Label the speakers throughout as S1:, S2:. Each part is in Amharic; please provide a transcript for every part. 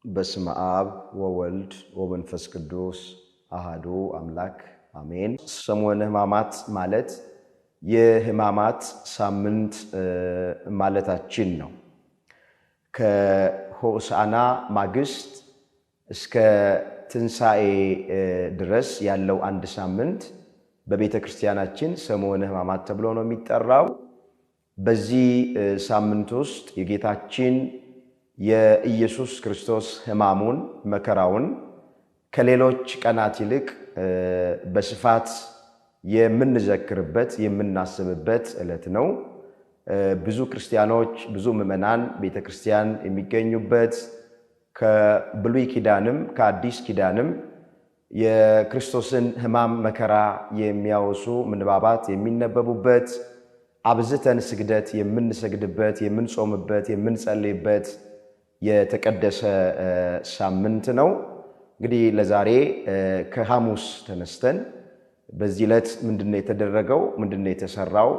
S1: በስመ አብ ወወልድ ወመንፈስ ቅዱስ አሐዱ አምላክ አሜን። ሰሙነ ሕማማት ማለት የሕማማት ሳምንት ማለታችን ነው። ከሆሳዕና ማግስት እስከ ትንሣኤ ድረስ ያለው አንድ ሳምንት በቤተ ክርስቲያናችን ሰሙነ ሕማማት ተብሎ ነው የሚጠራው። በዚህ ሳምንት ውስጥ የጌታችን የኢየሱስ ክርስቶስ ሕማሙን መከራውን ከሌሎች ቀናት ይልቅ በስፋት የምንዘክርበት የምናስብበት ዕለት ነው። ብዙ ክርስቲያኖች ብዙ ምዕመናን ቤተ ክርስቲያን የሚገኙበት ከብሉይ ኪዳንም ከአዲስ ኪዳንም የክርስቶስን ሕማም መከራ የሚያወሱ ምንባባት የሚነበቡበት አብዝተን ስግደት የምንሰግድበት የምንጾምበት የምንጸልይበት የተቀደሰ ሳምንት ነው። እንግዲህ ለዛሬ ከሐሙስ ተነስተን በዚህ ዕለት ምንድነው የተደረገው፣ ምንድነው የተሰራው፣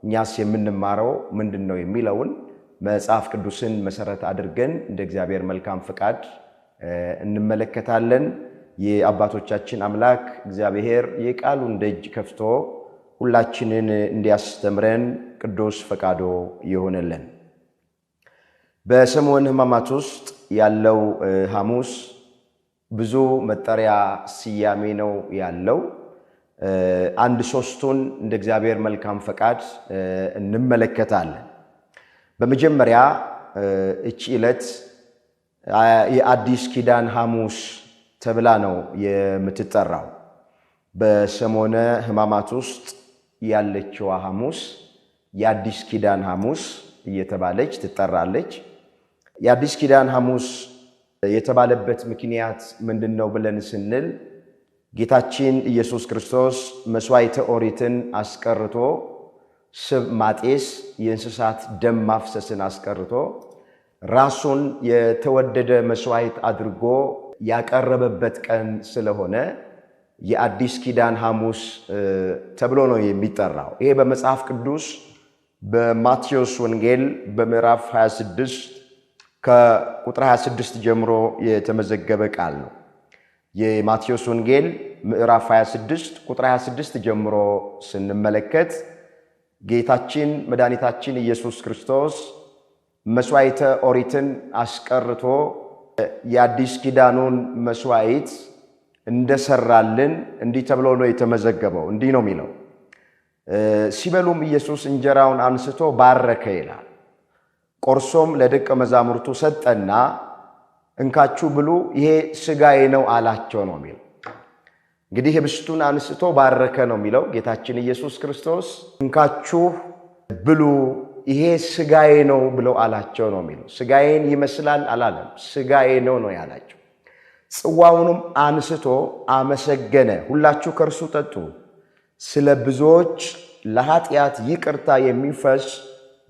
S1: እኛስ የምንማረው ምንድነው የሚለውን መጽሐፍ ቅዱስን መሰረት አድርገን እንደ እግዚአብሔር መልካም ፈቃድ እንመለከታለን። የአባቶቻችን አምላክ እግዚአብሔር የቃሉን ደጅ ከፍቶ ሁላችንን እንዲያስተምረን ቅዱስ ፈቃዶ ይሆነልን። በሰሙነ ሕማማት ውስጥ ያለው ሐሙስ ብዙ መጠሪያ ስያሜ ነው ያለው። አንድ ሶስቱን እንደ እግዚአብሔር መልካም ፈቃድ እንመለከታለን። በመጀመሪያ እቺ ዕለት የአዲስ ኪዳን ሐሙስ ተብላ ነው የምትጠራው። በሰሙነ ሕማማት ውስጥ ያለችዋ ሐሙስ የአዲስ ኪዳን ሐሙስ እየተባለች ትጠራለች። የአዲስ ኪዳን ሐሙስ የተባለበት ምክንያት ምንድነው ብለን ስንል ጌታችን ኢየሱስ ክርስቶስ መስዋዕተ ኦሪትን አስቀርቶ ስብ ማጤስ የእንስሳት ደም ማፍሰስን አስቀርቶ ራሱን የተወደደ መስዋዕት አድርጎ ያቀረበበት ቀን ስለሆነ የአዲስ ኪዳን ሐሙስ ተብሎ ነው የሚጠራው። ይሄ በመጽሐፍ ቅዱስ በማቴዎስ ወንጌል በምዕራፍ 26 ከቁጥር 26 ጀምሮ የተመዘገበ ቃል ነው። የማቴዎስ ወንጌል ምዕራፍ 26 ቁጥር 26 ጀምሮ ስንመለከት ጌታችን መድኃኒታችን ኢየሱስ ክርስቶስ መስዋዕተ ኦሪትን አስቀርቶ የአዲስ ኪዳኑን መስዋዕት እንደሰራልን እንዲህ ተብሎ ነው የተመዘገበው። እንዲህ ነው የሚለው፣ ሲበሉም ኢየሱስ እንጀራውን አንስቶ ባረከ ይላል። ቆርሶም ለደቀ መዛሙርቱ ሰጠና እንካችሁ ብሉ፣ ይሄ ሥጋዬ ነው አላቸው ነው የሚለው። እንግዲህ ህብስቱን አንስቶ ባረከ ነው የሚለው ጌታችን ኢየሱስ ክርስቶስ። እንካችሁ ብሉ፣ ይሄ ሥጋዬ ነው ብለው አላቸው ነው የሚለው። ሥጋዬን ይመስላል አላለም፣ ሥጋዬ ነው ነው ያላቸው። ጽዋውንም አንስቶ አመሰገነ፣ ሁላችሁ ከእርሱ ጠጡ፣ ስለ ብዙዎች ለኃጢአት ይቅርታ የሚፈስ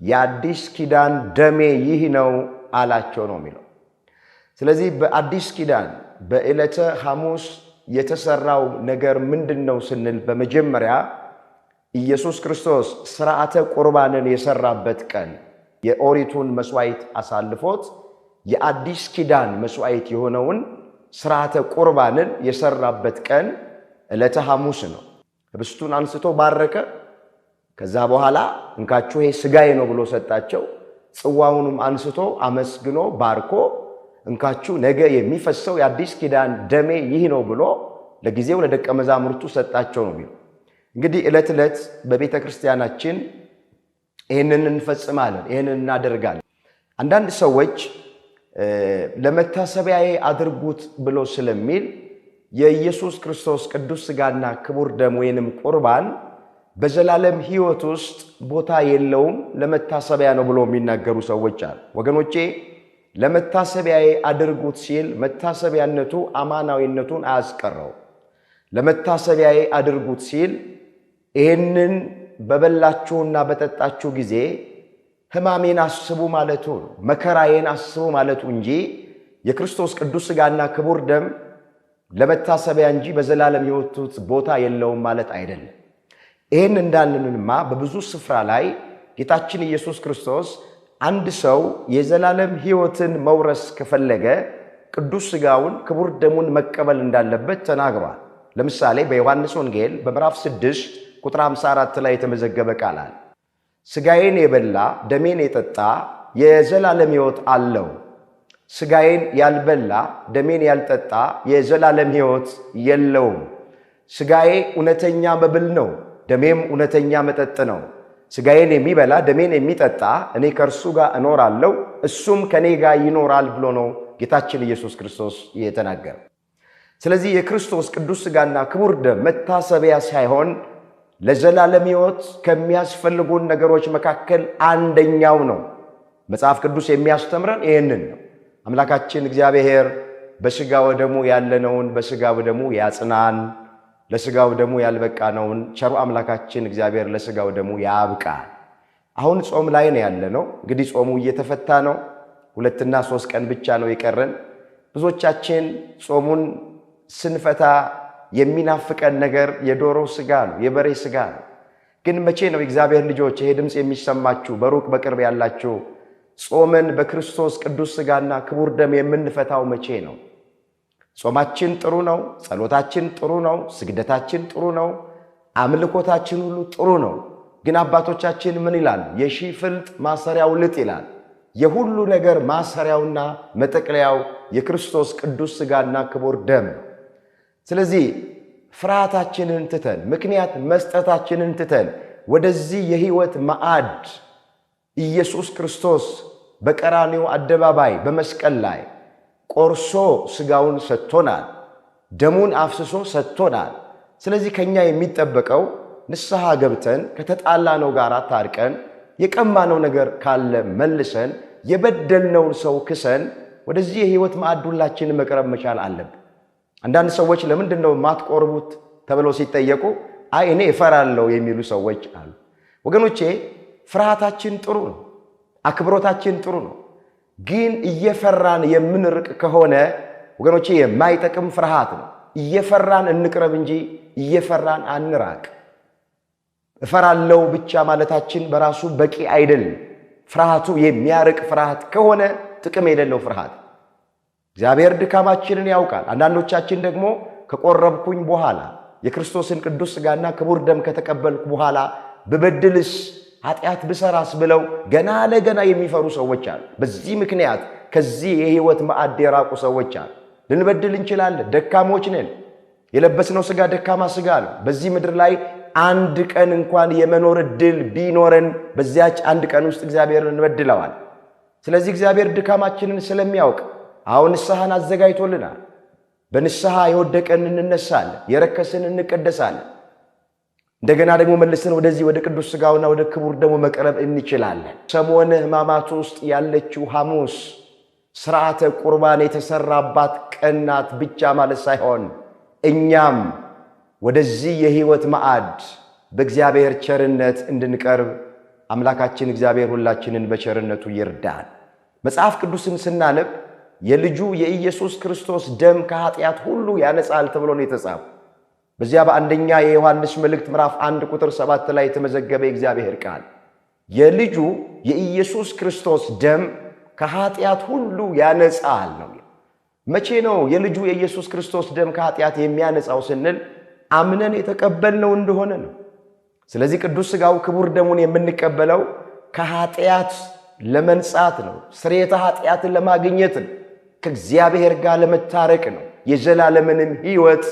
S1: የአዲስ ኪዳን ደሜ ይህ ነው አላቸው ነው የሚለው። ስለዚህ በአዲስ ኪዳን በዕለተ ሐሙስ የተሰራው ነገር ምንድን ነው ስንል በመጀመሪያ ኢየሱስ ክርስቶስ ሥርዓተ ቁርባንን የሰራበት ቀን የኦሪቱን መስዋዕት አሳልፎት የአዲስ ኪዳን መስዋዕት የሆነውን ሥርዓተ ቁርባንን የሰራበት ቀን ዕለተ ሐሙስ ነው። ህብስቱን አንስቶ ባረከ። ከዛ በኋላ እንካችሁ ይሄ ሥጋዬ ነው ብሎ ሰጣቸው። ጽዋውንም አንስቶ አመስግኖ ባርኮ እንካችሁ ነገ የሚፈሰው የአዲስ ኪዳን ደሜ ይህ ነው ብሎ ለጊዜው ለደቀ መዛሙርቱ ሰጣቸው ነው የሚለው። እንግዲህ ዕለት ዕለት በቤተ ክርስቲያናችን ይህንን እንፈጽማለን፣ ይህንን እናደርጋለን። አንዳንድ ሰዎች ለመታሰቢያዬ አድርጉት ብሎ ስለሚል የኢየሱስ ክርስቶስ ቅዱስ ሥጋና ክቡር ደም ወይንም ቁርባን በዘላለም ሕይወት ውስጥ ቦታ የለውም፣ ለመታሰቢያ ነው ብሎ የሚናገሩ ሰዎች አሉ። ወገኖቼ ለመታሰቢያዬ አድርጉት ሲል መታሰቢያነቱ አማናዊነቱን አያስቀረው። ለመታሰቢያዬ አድርጉት ሲል ይህንን በበላችሁና በጠጣችሁ ጊዜ ሕማሜን አስቡ ማለቱ ነው፣ መከራዬን አስቡ ማለቱ እንጂ የክርስቶስ ቅዱስ ሥጋና ክቡር ደም ለመታሰቢያ እንጂ በዘላለም ሕይወት ውስጥ ቦታ የለውም ማለት አይደለም። ይህን እንዳልንማ በብዙ ስፍራ ላይ ጌታችን ኢየሱስ ክርስቶስ አንድ ሰው የዘላለም ሕይወትን መውረስ ከፈለገ ቅዱስ ሥጋውን ክቡር ደሙን መቀበል እንዳለበት ተናግሯል። ለምሳሌ በዮሐንስ ወንጌል በምዕራፍ 6 ቁጥር 54 ላይ የተመዘገበ ቃል አለ። ሥጋዬን የበላ ደሜን የጠጣ የዘላለም ሕይወት አለው፣ ሥጋዬን ያልበላ ደሜን ያልጠጣ የዘላለም ሕይወት የለውም። ሥጋዬ እውነተኛ መብል ነው፣ ደሜም እውነተኛ መጠጥ ነው። ሥጋዬን የሚበላ ደሜን የሚጠጣ እኔ ከእርሱ ጋር እኖራለሁ፣ እሱም ከእኔ ጋር ይኖራል ብሎ ነው ጌታችን ኢየሱስ ክርስቶስ የተናገረ። ስለዚህ የክርስቶስ ቅዱስ ሥጋና ክቡር ደም መታሰቢያ ሳይሆን ለዘላለም ሕይወት ከሚያስፈልጉን ነገሮች መካከል አንደኛው ነው። መጽሐፍ ቅዱስ የሚያስተምረን ይህንን ነው። አምላካችን እግዚአብሔር በሥጋ ወደሙ ያለነውን በሥጋ ወደሙ ያጽናን፣ ለሥጋ ወደሙ ያልበቃነውን ቸሩ አምላካችን እግዚአብሔር ለሥጋ ወደሙ ያብቃን። አሁን ጾም ላይ ነው ያለነው። እንግዲህ ጾሙ እየተፈታ ነው። 2 እና 3 ቀን ብቻ ነው የቀረን። ብዙዎቻችን ጾሙን ስንፈታ የሚናፍቀን ነገር የዶሮ ሥጋ ነው፣ የበሬ ሥጋ ነው። ግን መቼ ነው የእግዚአብሔር ልጆች፣ ይሄ ድምፅ የሚሰማችሁ በሩቅ በቅርብ ያላችሁ፣ ጾመን በክርስቶስ ቅዱስ ሥጋና ክቡር ደም የምንፈታው መቼ ነው? ጾማችን ጥሩ ነው፣ ጸሎታችን ጥሩ ነው፣ ስግደታችን ጥሩ ነው፣ አምልኮታችን ሁሉ ጥሩ ነው። ግን አባቶቻችን ምን ይላል? የሺህ ፍልጥ ማሰሪያው ልጥ ይላል። የሁሉ ነገር ማሰሪያውና መጠቅለያው የክርስቶስ ቅዱስ ሥጋና ክቡር ደም ነው። ስለዚህ ፍርሃታችንን ትተን ምክንያት መስጠታችንን ትተን ወደዚህ የሕይወት ማዕድ ኢየሱስ ክርስቶስ በቀራንዮ አደባባይ በመስቀል ላይ ቆርሶ ሥጋውን ሰጥቶናል፣ ደሙን አፍስሶ ሰጥቶናል። ስለዚህ ከኛ የሚጠበቀው ንስሐ ገብተን ከተጣላነው ጋር ታርቀን የቀማነው ነገር ካለ መልሰን የበደልነውን ሰው ክሰን ወደዚህ የሕይወት ማዕድ ሁላችንን መቅረብ መቻል አለብን። አንዳንድ ሰዎች ለምንድን ነው ማትቆርቡት ተብለው ሲጠየቁ አይ እኔ እፈራለሁ የሚሉ ሰዎች አሉ። ወገኖቼ ፍርሃታችን ጥሩ ነው፣ አክብሮታችን ጥሩ ነው። ግን እየፈራን የምንርቅ ከሆነ ወገኖቼ የማይጠቅም ፍርሃት ነው። እየፈራን እንቅረብ እንጂ እየፈራን አንራቅ። እፈራለሁ ብቻ ማለታችን በራሱ በቂ አይደለም። ፍርሃቱ የሚያርቅ ፍርሃት ከሆነ ጥቅም የሌለው ፍርሃት። እግዚአብሔር ድካማችንን ያውቃል። አንዳንዶቻችን ደግሞ ከቆረብኩኝ በኋላ የክርስቶስን ቅዱስ ሥጋና ክቡር ደም ከተቀበልኩ በኋላ ብበድልስ ኃጢአት ብሰራስ ብለው ገና ለገና የሚፈሩ ሰዎች አሉ። በዚህ ምክንያት ከዚህ የሕይወት ማዕድ የራቁ ሰዎች አሉ። ልንበድል እንችላለን፣ ደካሞች ነን። የለበስነው ሥጋ ደካማ ሥጋ ነው። በዚህ ምድር ላይ አንድ ቀን እንኳን የመኖር ዕድል ቢኖረን በዚያች አንድ ቀን ውስጥ እግዚአብሔርን እንበድለዋል። ስለዚህ እግዚአብሔር ድካማችንን ስለሚያውቅ አሁን ንስሐን አዘጋጅቶልናል። በንስሐ የወደቀን እንነሳለን፣ የረከስን እንቀደሳለን። እንደገና ደግሞ መልሰን ወደዚህ ወደ ቅዱስ ሥጋውና ወደ ክቡር ደሙ መቅረብ እንችላለን። ሰሞነ ሕማማት ውስጥ ያለችው ሐሙስ ሥርዓተ ቁርባን የተሰራባት ቀን ናት ብቻ ማለት ሳይሆን እኛም ወደዚህ የሕይወት ማዕድ በእግዚአብሔር ቸርነት እንድንቀርብ አምላካችን እግዚአብሔር ሁላችንን በቸርነቱ ይርዳል። መጽሐፍ ቅዱስን ስናነብ የልጁ የኢየሱስ ክርስቶስ ደም ከኃጢአት ሁሉ ያነጻል ተብሎ ነው የተጻፈው። በዚያ በአንደኛ የዮሐንስ መልእክት ምዕራፍ 1 ቁጥር 7 ላይ የተመዘገበ የእግዚአብሔር ቃል የልጁ የኢየሱስ ክርስቶስ ደም ከኃጢአት ሁሉ ያነጻል ነው። መቼ ነው የልጁ የኢየሱስ ክርስቶስ ደም ከኃጢአት የሚያነጻው ስንል አምነን የተቀበልነው እንደሆነ ነው። ስለዚህ ቅዱስ ሥጋው ክቡር ደሙን የምንቀበለው ከኃጢአት ለመንጻት ነው። ስርየተ ኃጢአትን ለማግኘት ነው። ከእግዚአብሔር ጋር ለመታረቅ ነው። የዘላለምንም ሕይወት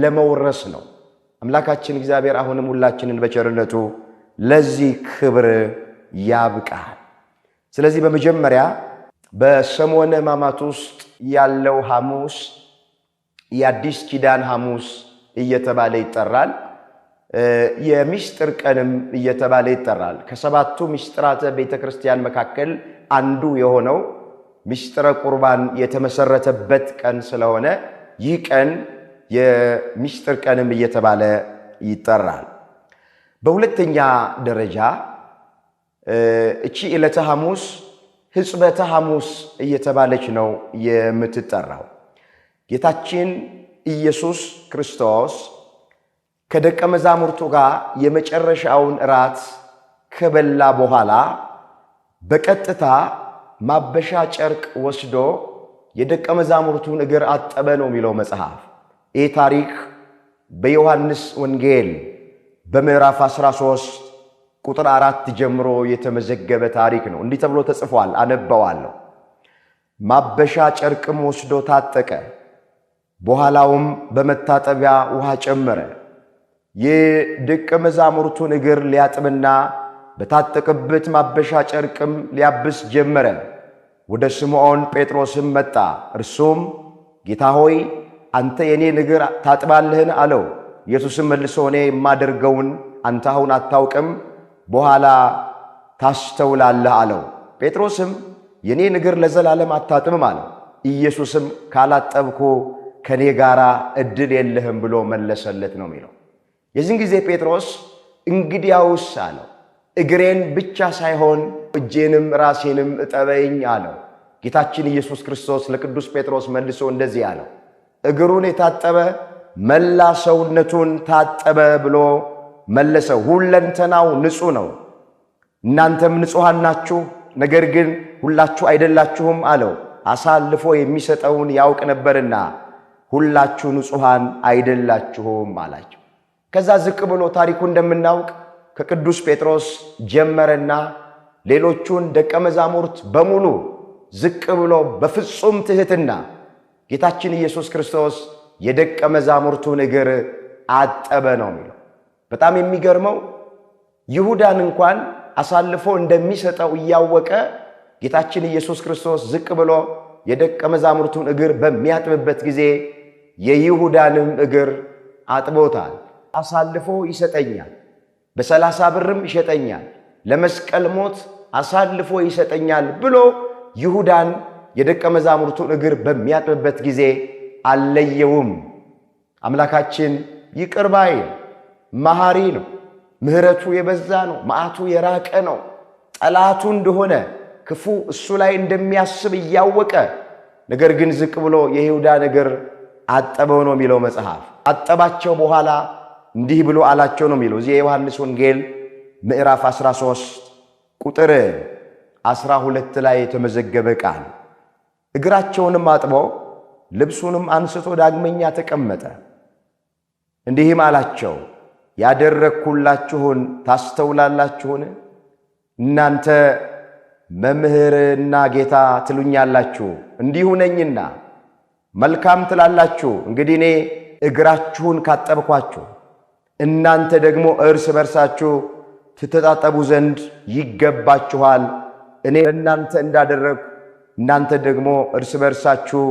S1: ለመውረስ ነው። አምላካችን እግዚአብሔር አሁንም ሁላችንን በቸርነቱ ለዚህ ክብር ያብቃል። ስለዚህ በመጀመሪያ በሰሞነ ሕማማት ውስጥ ያለው ሐሙስ የአዲስ ኪዳን ሐሙስ እየተባለ ይጠራል። የምስጢር ቀንም እየተባለ ይጠራል። ከሰባቱ ምስጢራተ ቤተ ክርስቲያን መካከል አንዱ የሆነው ምስጢረ ቁርባን የተመሰረተበት ቀን ስለሆነ ይህ ቀን የምስጢር ቀንም እየተባለ ይጠራል። በሁለተኛ ደረጃ እቺ ዕለተ ሐሙስ ሕጽበተ ሐሙስ እየተባለች ነው የምትጠራው። ጌታችን ኢየሱስ ክርስቶስ ከደቀ መዛሙርቱ ጋር የመጨረሻውን እራት ከበላ በኋላ በቀጥታ ማበሻ ጨርቅ ወስዶ የደቀ መዛሙርቱን እግር አጠበ ነው የሚለው መጽሐፍ። ይህ ታሪክ በዮሐንስ ወንጌል በምዕራፍ 13 ቁጥር 4 ጀምሮ የተመዘገበ ታሪክ ነው። እንዲህ ተብሎ ተጽፏል፣ አነበዋለሁ። ማበሻ ጨርቅም ወስዶ ታጠቀ፣ በኋላውም በመታጠቢያ ውሃ ጨመረ። የደቀ መዛሙርቱን እግር ሊያጥብና በታጠቀበት ማበሻ ጨርቅም ሊያብስ ጀመረ። ወደ ስምዖን ጴጥሮስም መጣ። እርሱም ጌታ ሆይ አንተ የኔን እግር ታጥባለህን? አለው። ኢየሱስም መልሶ እኔ የማደርገውን አንተ አሁን አታውቅም፣ በኋላ ታስተውላለህ አለው። ጴጥሮስም የኔን እግር ለዘላለም አታጥብም አለው። ኢየሱስም ካላጠብኩ ከኔ ጋር ዕድል የለህም ብሎ መለሰለት ነው የሚለው። የዚህን ጊዜ ጴጥሮስ እንግዲያውስ አለው፣ እግሬን ብቻ ሳይሆን እጄንም ራሴንም እጠበኝ አለው። ጌታችን ኢየሱስ ክርስቶስ ለቅዱስ ጴጥሮስ መልሶ እንደዚህ አለው፣ እግሩን የታጠበ መላ ሰውነቱን ታጠበ ብሎ መለሰው። ሁለንተናው ንጹሕ ነው። እናንተም ንጹሐን ናችሁ፣ ነገር ግን ሁላችሁ አይደላችሁም አለው። አሳልፎ የሚሰጠውን ያውቅ ነበርና ሁላችሁ ንጹሐን አይደላችሁም አላቸው። ከዛ ዝቅ ብሎ ታሪኩ እንደምናውቅ ከቅዱስ ጴጥሮስ ጀመረና ሌሎቹን ደቀ መዛሙርት በሙሉ ዝቅ ብሎ በፍጹም ትሕትና ጌታችን ኢየሱስ ክርስቶስ የደቀ መዛሙርቱን እግር አጠበ ነው የሚለው። በጣም የሚገርመው ይሁዳን እንኳን አሳልፎ እንደሚሰጠው እያወቀ ጌታችን ኢየሱስ ክርስቶስ ዝቅ ብሎ የደቀ መዛሙርቱን እግር በሚያጥብበት ጊዜ የይሁዳንም እግር አጥቦታል። አሳልፎ ይሰጠኛል፣ በ30 ብርም ይሸጠኛል፣ ለመስቀል ሞት አሳልፎ ይሰጠኛል ብሎ ይሁዳን የደቀ መዛሙርቱን እግር በሚያጥብበት ጊዜ አልለየውም። አምላካችን ይቅር ባይ መሐሪ ነው። ምሕረቱ የበዛ ነው። መዓቱ የራቀ ነው። ጠላቱ እንደሆነ ክፉ እሱ ላይ እንደሚያስብ እያወቀ ነገር ግን ዝቅ ብሎ የይሁዳን እግር አጠበው ነው የሚለው መጽሐፍ። አጠባቸው በኋላ እንዲህ ብሎ አላቸው ነው የሚለው። እዚህ የዮሐንስ ወንጌል ምዕራፍ 13 ቁጥር 12 ላይ የተመዘገበ ቃል። እግራቸውንም አጥቦ ልብሱንም አንስቶ ዳግመኛ ተቀመጠ። እንዲህም አላቸው፣ ያደረግሁላችሁን ታስተውላላችሁን? እናንተ መምህርና ጌታ ትሉኛላችሁ፣ እንዲሁ ነኝና። መልካም ትላላችሁ። እንግዲህ እኔ እግራችሁን ካጠብኳችሁ እናንተ ደግሞ እርስ በርሳችሁ ትተጣጠቡ ዘንድ ይገባችኋል። እኔ እናንተ እንዳደረግሁ እናንተ ደግሞ እርስ በርሳችሁ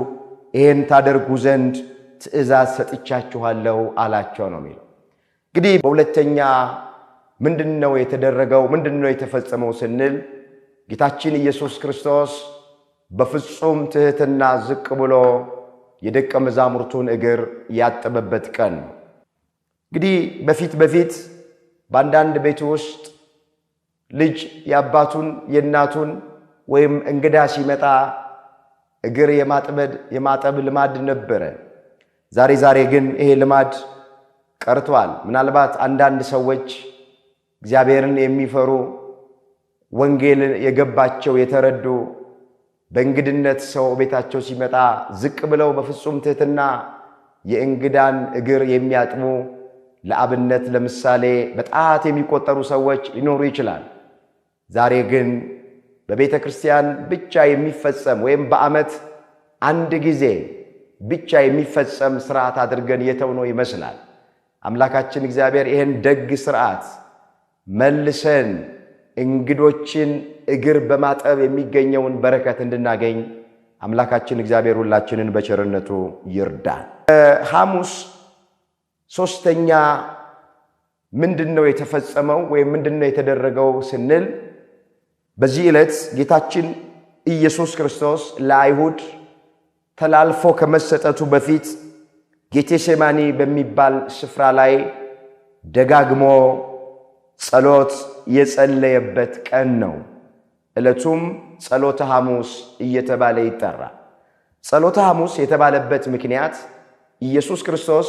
S1: ይሄን ታደርጉ ዘንድ ትእዛዝ ሰጥቻችኋለሁ አላቸው ነው የሚለው። እንግዲህ በሁለተኛ ምንድነው የተደረገው? ምንድነው የተፈጸመው ስንል ጌታችን ኢየሱስ ክርስቶስ በፍጹም ትሕትና ዝቅ ብሎ የደቀ መዛሙርቱን እግር ያጠበበት ቀን ነው። እንግዲህ በፊት በአንዳንድ ቤት ውስጥ ልጅ የአባቱን የእናቱን ወይም እንግዳ ሲመጣ እግር የማጠብ ልማድ ነበረ። ዛሬ ግን ይሄ ልማድ ቀርቷል። ምናልባት አንዳንድ ሰዎች እግዚአብሔርን የሚፈሩ ወንጌል የገባቸው የተረዱ በእንግድነት ሰው ቤታቸው ሲመጣ ዝቅ ብለው በፍጹም ትሕትና የእንግዳን እግር የሚያጥቡ ለአብነት ለምሳሌ በጣት የሚቆጠሩ ሰዎች ሊኖሩ ይችላል። ዛሬ ግን በቤተ ክርስቲያን ብቻ የሚፈጸም ወይም በዓመት አንድ ጊዜ ብቻ የሚፈጸም ሥርዓት አድርገን የተውነው ይመስላል። አምላካችን እግዚአብሔር ይህን ደግ ሥርዓት መልሰን እንግዶችን እግር በማጠብ የሚገኘውን በረከት እንድናገኝ አምላካችን እግዚአብሔር ሁላችንን በቸርነቱ ይርዳን። ሐሙስ ሶስተኛ ምንድነው የተፈጸመው ወይም ምንድነው የተደረገው ስንል በዚህ ዕለት ጌታችን ኢየሱስ ክርስቶስ ለአይሁድ ተላልፎ ከመሰጠቱ በፊት ጌቴሴማኒ በሚባል ስፍራ ላይ ደጋግሞ ጸሎት የጸለየበት ቀን ነው። ዕለቱም ጸሎተ ሐሙስ እየተባለ ይጠራል። ጸሎተ ሐሙስ የተባለበት ምክንያት ኢየሱስ ክርስቶስ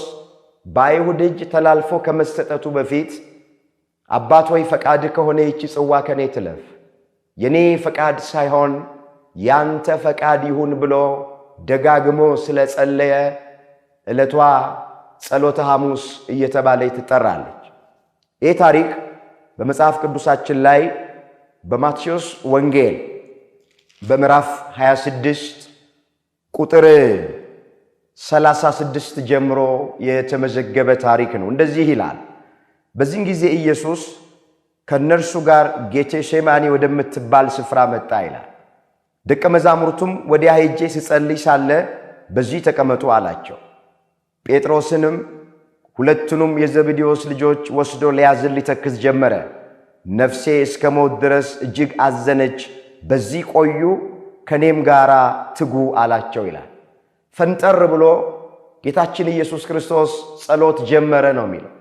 S1: በአይሁድ እጅ ተላልፎ ከመሰጠቱ በፊት አባት ሆይ ፈቃድ ከሆነ ይቺ ጽዋ ከኔ ትለፍ፣ የኔ ፈቃድ ሳይሆን ያንተ ፈቃድ ይሁን ብሎ ደጋግሞ ስለጸለየ ዕለቷ ጸሎተ ሐሙስ እየተባለች ትጠራለች። ይህ ታሪክ በመጽሐፍ ቅዱሳችን ላይ በማቴዎስ ወንጌል በምዕራፍ 26 ቁጥር 36 ጀምሮ የተመዘገበ ታሪክ ነው። እንደዚህ ይላል። በዚህን ጊዜ ኢየሱስ ከነርሱ ጋር ጌቴሴማኒ ወደምትባል ስፍራ መጣ ይላል። ደቀ መዛሙርቱም ወዲያ ሄጄ ስጸልይ ሳለ በዚህ ተቀመጡ አላቸው። ጴጥሮስንም ሁለቱንም የዘብዴዎስ ልጆች ወስዶ ሊያዝን ሊተክዝ ጀመረ። ነፍሴ እስከ ሞት ድረስ እጅግ አዘነች፣ በዚህ ቆዩ፣ ከኔም ጋር ትጉ አላቸው ይላል። ፈንጠር ብሎ ጌታችን ኢየሱስ ክርስቶስ ጸሎት ጀመረ ነው የሚለው።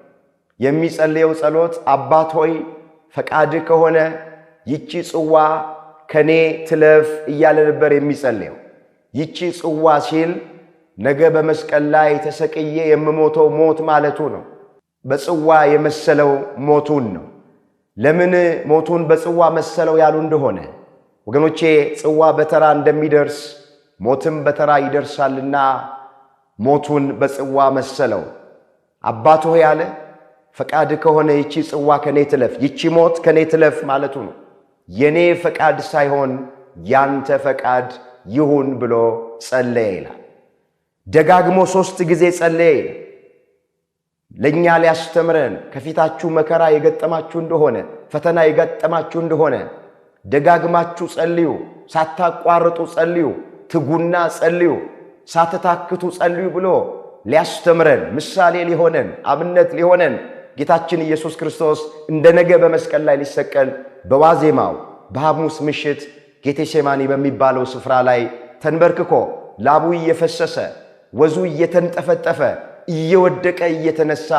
S1: የሚጸልየው ጸሎት አባት ሆይ ፈቃድ ከሆነ ይቺ ጽዋ ከኔ ትለፍ እያለ ነበር የሚጸልየው። ይቺ ጽዋ ሲል ነገ በመስቀል ላይ ተሰቅዬ የምሞተው ሞት ማለቱ ነው። በጽዋ የመሰለው ሞቱን ነው። ለምን ሞቱን በጽዋ መሰለው ያሉ እንደሆነ ወገኖቼ ጽዋ በተራ እንደሚደርስ ሞትም በተራ ይደርሳልና ሞቱን በጽዋ መሰለው። አባት ሆይ ያለ ፈቃድ ከሆነ ይቺ ጽዋ ከኔ ትለፍ፣ ይቺ ሞት ከኔ ትለፍ ማለቱ ነው። የኔ ፈቃድ ሳይሆን ያንተ ፈቃድ ይሁን ብሎ ጸለየ ይላል። ደጋግሞ 3 ጊዜ ጸለየ። ለኛ ሊያስተምረን ከፊታችሁ መከራ የገጠማችሁ እንደሆነ ፈተና የገጠማችሁ እንደሆነ ደጋግማችሁ ጸልዩ፣ ሳታቋርጡ ጸልዩ፣ ትጉና ጸልዩ፣ ሳትታክቱ ጸልዩ ብሎ ሊያስተምረን ምሳሌ ሊሆነን አብነት ሊሆነን ጌታችን ኢየሱስ ክርስቶስ እንደነገ በመስቀል ላይ ሊሰቀል በዋዜማው በሐሙስ ምሽት ጌቴሴማኒ በሚባለው ስፍራ ላይ ተንበርክኮ ላቡ እየፈሰሰ ወዙ እየተንጠፈጠፈ እየወደቀ እየተነሳ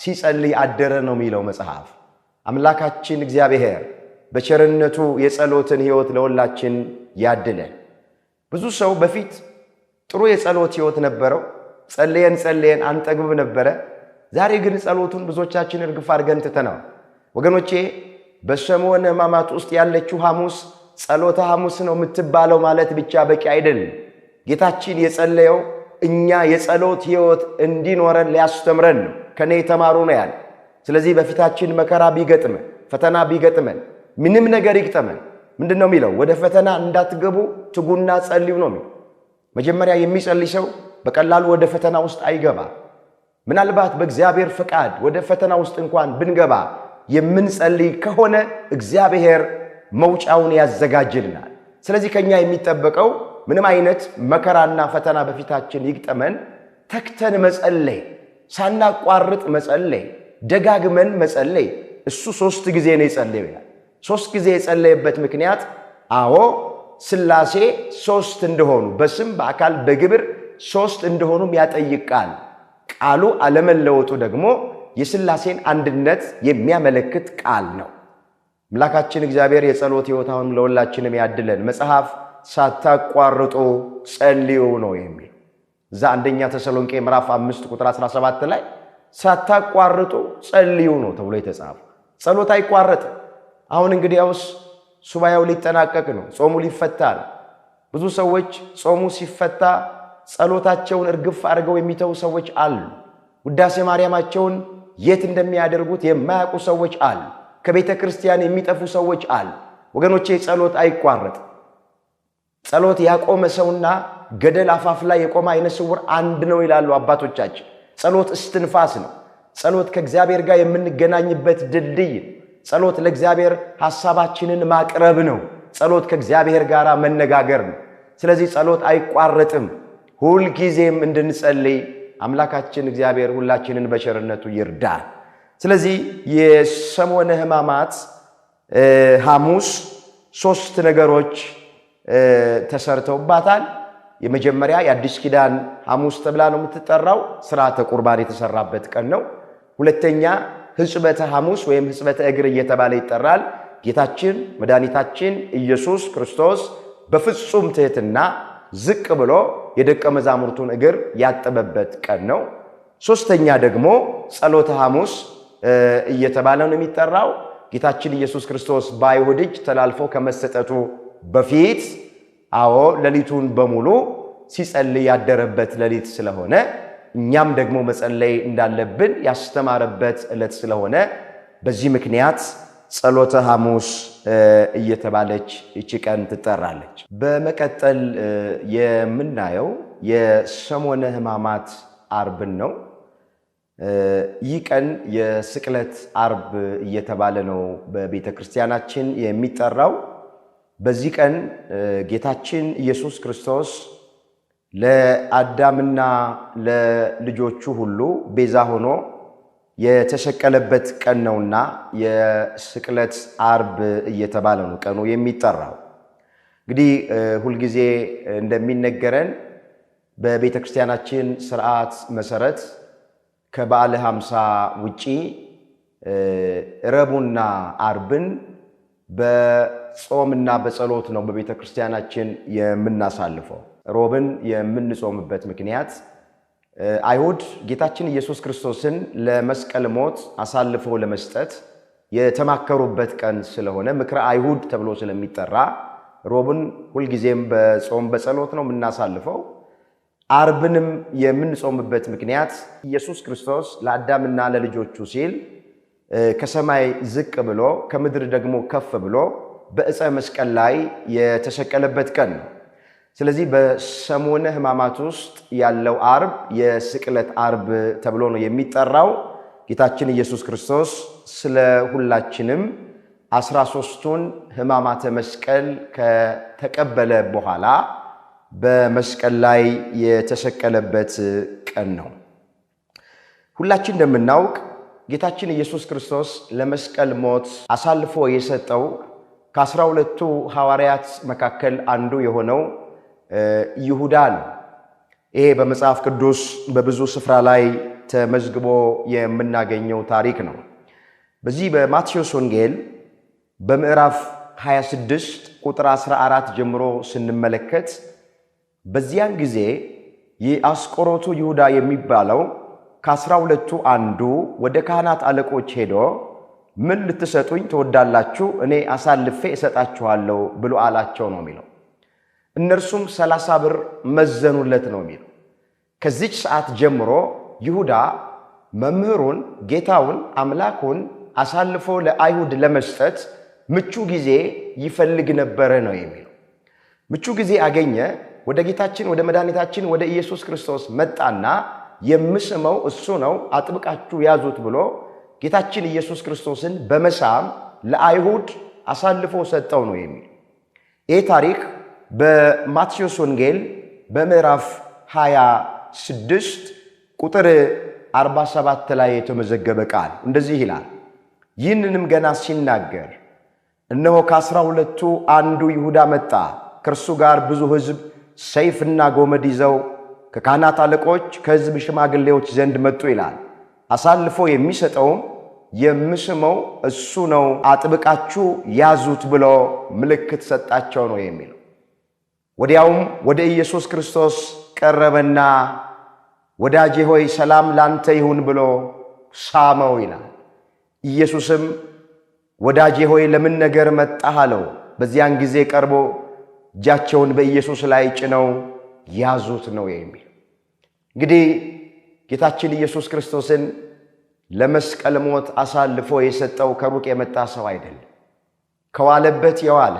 S1: ሲጸልይ አደረ ነው የሚለው መጽሐፍ። አምላካችን እግዚአብሔር በቸርነቱ የጸሎትን ሕይወት ለሁላችን ያድለን። ብዙ ሰው በፊት ጥሩ የጸሎት ሕይወት ነበረው። ጸልየን አንጠግብ ነበረ። ዛሬ ግን ጸሎቱን ብዙዎቻችን እርግፍ አድርገን ትተነዋል። ወገኖቼ በሰሞነ ሕማማት ውስጥ ያለችው ሐሙስ ጸሎተ ሐሙስ ነው የምትባለው ማለት ብቻ በቂ አይደለም። ጌታችን የጸለየው እኛ የጸሎት ሕይወት እንዲኖረን ሊያስተምረን ነው። ከኔ የተማሩ ነው ያለ። ስለዚህ በፊታችን መከራ ቢገጥመን ፈተና ቢገጥመን ምንም ነገር ይግጠመን ምንድነው የሚለው? ወደ ፈተና እንዳትገቡ ትጉና ጸልዩ ነው የሚለው። መጀመሪያ የሚጸልይ ሰው በቀላሉ ወደ ፈተና ውስጥ አይገባ። ምናልባት በእግዚአብሔር ፈቃድ ወደ ፈተና ውስጥ እንኳን ብንገባ የምንጸልይ ከሆነ እግዚአብሔር መውጫውን ያዘጋጅልናል። ስለዚህ ከኛ የሚጠበቀው ምንም አይነት መከራና ፈተና በፊታችን ይግጠመን ተክተን መጸለይ፣ ሳናቋርጥ መጸለይ፣ ደጋግመን መጸለይ። እሱ 3 ጊዜ ነው የጸለየው ይላል። 3 ጊዜ የጸለየበት ምክንያት አዎ ሥላሴ 3 እንደሆኑ በስም በአካል በግብር 3 እንደሆኑም ያጠይቃል። ቃሉ አለመለወጡ ደግሞ የሥላሴን አንድነት የሚያመለክት ቃል ነው። አምላካችን እግዚአብሔር የጸሎት ሕይወታውን ለሁላችንም ያድለን። መጽሐፍ ሳታቋርጡ ጸልዩ ነው የሚል እዛ አንደኛ ተሰሎንቄ ምዕራፍ 5 ቁጥር 17 ላይ ሳታቋርጡ ጸልዩ ነው ተብሎ የተጻፈው። ጸሎት አይቋረጥም። አሁን እንግዲያውስ ሱባኤው ሊጠናቀቅ ነው፣ ጾሙ ሊፈታ ነው። ብዙ ሰዎች ጾሙ ሲፈታ ጸሎታቸውን እርግፍ አድርገው የሚተው ሰዎች አሉ። ውዳሴ ማርያማቸውን የት እንደሚያደርጉት የማያውቁ ሰዎች አሉ። ከቤተ ክርስቲያን የሚጠፉ ሰዎች አሉ። ወገኖቼ ጸሎት አይቋረጥም። ጸሎት ያቆመ ሰውና ገደል አፋፍ ላይ የቆመ አይነ ስውር አንድ ነው ይላሉ አባቶቻችን። ጸሎት እስትንፋስ ነው። ጸሎት ከእግዚአብሔር ጋር የምንገናኝበት ድልድይ። ጸሎት ለእግዚአብሔር ሐሳባችንን ማቅረብ ነው። ጸሎት ከእግዚአብሔር ጋር መነጋገር ነው። ስለዚህ ጸሎት አይቋረጥም። ሁል ጊዜም እንድንጸልይ አምላካችን እግዚአብሔር ሁላችንን በቸርነቱ ይርዳል። ስለዚህ የሰሞነ ሕማማት ሐሙስ 3 ነገሮች ተሰርተውባታል። የመጀመሪያ የአዲስ ኪዳን ሐሙስ ተብላ ነው የምትጠራው። ሥርዓተ ቁርባን የተሰራበት ቀን ነው። ሁለተኛ ሕጽበተ ሐሙስ ወይም ሕጽበተ እግር እየተባለ ይጠራል። ጌታችን መድኃኒታችን ኢየሱስ ክርስቶስ በፍጹም ትሕትና ዝቅ ብሎ የደቀ መዛሙርቱን እግር ያጠበበት ቀን ነው። ሶስተኛ ደግሞ ጸሎተ ሐሙስ እየተባለ ነው የሚጠራው። ጌታችን ኢየሱስ ክርስቶስ በአይሁድ እጅ ተላልፎ ከመሰጠቱ በፊት ሌሊቱን በሙሉ ሲጸልይ ያደረበት ሌሊት ስለሆነ እኛም ደግሞ መጸለይ እንዳለብን ያስተማረበት ዕለት ስለሆነ በዚህ ምክንያት ጸሎተ ሐሙስ እየተባለች እቺ ቀን ትጠራለች። በመቀጠል የምናየው የሰሞነ ሕማማት ዓርብን ነው። ይህ ቀን የስቅለት ዓርብ እየተባለ ነው በቤተ ክርስቲያናችን የሚጠራው። በዚህ ቀን ጌታችን ኢየሱስ ክርስቶስ ለአዳምና ለልጆቹ ሁሉ ቤዛ ሆኖ የተሰቀለበት ቀን ነውና የስቅለት ዓርብ እየተባለ ነው ቀኑ የሚጠራው። እንግዲህ ሁልጊዜ እንደሚነገረን በቤተ ክርስቲያናችን ሥርዓት መሰረት ከበዓለ ሃምሳ ውጪ ረቡዕና ዓርብን በጾምና በጸሎት ነው በቤተ ክርስቲያናችን የምናሳልፈው። ሮብን የምንጾምበት ምክንያት አይሁድ ጌታችን ኢየሱስ ክርስቶስን ለመስቀል ሞት አሳልፈው ለመስጠት የተማከሩበት ቀን ስለሆነ ምክረ አይሁድ ተብሎ ስለሚጠራ ሮብን ሁልጊዜም በጾም በጸሎት ነው የምናሳልፈው። ዓርብንም የምንጾምበት ምክንያት ኢየሱስ ክርስቶስ ለአዳምና ለልጆቹ ሲል ከሰማይ ዝቅ ብሎ ከምድር ደግሞ ከፍ ብሎ በዕፀ መስቀል ላይ የተሰቀለበት ቀን ነው። ስለዚህ በሰሞነ ሕማማት ውስጥ ያለው ዓርብ የስቅለት ዓርብ ተብሎ ነው የሚጠራው። ጌታችን ኢየሱስ ክርስቶስ ስለ ሁላችንም 13ቱን ሕማማተ መስቀል ከተቀበለ በኋላ በመስቀል ላይ የተሰቀለበት ቀን ነው። ሁላችን እንደምናውቅ ጌታችን ኢየሱስ ክርስቶስ ለመስቀል ሞት አሳልፎ የሰጠው ከ12ቱ ሐዋርያት መካከል አንዱ የሆነው ይሁዳ ነው። ይሄ በመጽሐፍ ቅዱስ በብዙ ስፍራ ላይ ተመዝግቦ የምናገኘው ታሪክ ነው። በዚህ በማቴዎስ ወንጌል በምዕራፍ 26 ቁጥር 14 ጀምሮ ስንመለከት በዚያን ጊዜ የአስቆሮቱ ይሁዳ የሚባለው ከ12ቱ አንዱ ወደ ካህናት አለቆች ሄዶ ምን ልትሰጡኝ ትወዳላችሁ? እኔ አሳልፌ እሰጣችኋለሁ ብሎ አላቸው ነው የሚለው። እነርሱም 30 ብር መዘኑለት ነው የሚለው። ከዚች ሰዓት ጀምሮ ይሁዳ መምህሩን፣ ጌታውን፣ አምላኩን አሳልፎ ለአይሁድ ለመስጠት ምቹ ጊዜ ይፈልግ ነበረ ነው የሚለው። ምቹ ጊዜ አገኘ። ወደ ጌታችን ወደ መድኃኒታችን ወደ ኢየሱስ ክርስቶስ መጣና የምስመው እሱ ነው፣ አጥብቃችሁ ያዙት ብሎ ጌታችን ኢየሱስ ክርስቶስን በመሳም ለአይሁድ አሳልፎ ሰጠው ነው የሚል። ይህ ታሪክ በማቴዎስ ወንጌል በምዕራፍ 26 ቁጥር 47 ላይ የተመዘገበ ቃል እንደዚህ ይላል። ይህንንም ገና ሲናገር እነሆ ከ12ቱ አንዱ ይሁዳ መጣ፣ ከእርሱ ጋር ብዙ ሕዝብ ሰይፍና ጎመድ ይዘው ከካህናት አለቆች ከሕዝብ ሽማግሌዎች ዘንድ መጡ ይላል። አሳልፎ የሚሰጠውም የምስመው እሱ ነው፣ አጥብቃችሁ ያዙት ብሎ ምልክት ሰጣቸው ነው የሚለው። ወዲያውም ወደ ኢየሱስ ክርስቶስ ቀረበና ወዳጄ ሆይ ሰላም ላንተ ይሁን ብሎ ሳመው ይላል። ኢየሱስም ወዳጄ ሆይ ለምን ነገር መጣህ አለው። በዚያን ጊዜ ቀርቦ እጃቸውን በኢየሱስ ላይ ጭነው ያዙት ነው የሚል። እንግዲህ ጌታችን ኢየሱስ ክርስቶስን ለመስቀል ሞት አሳልፎ የሰጠው ከሩቅ የመጣ ሰው አይደለም። ከዋለበት የዋለ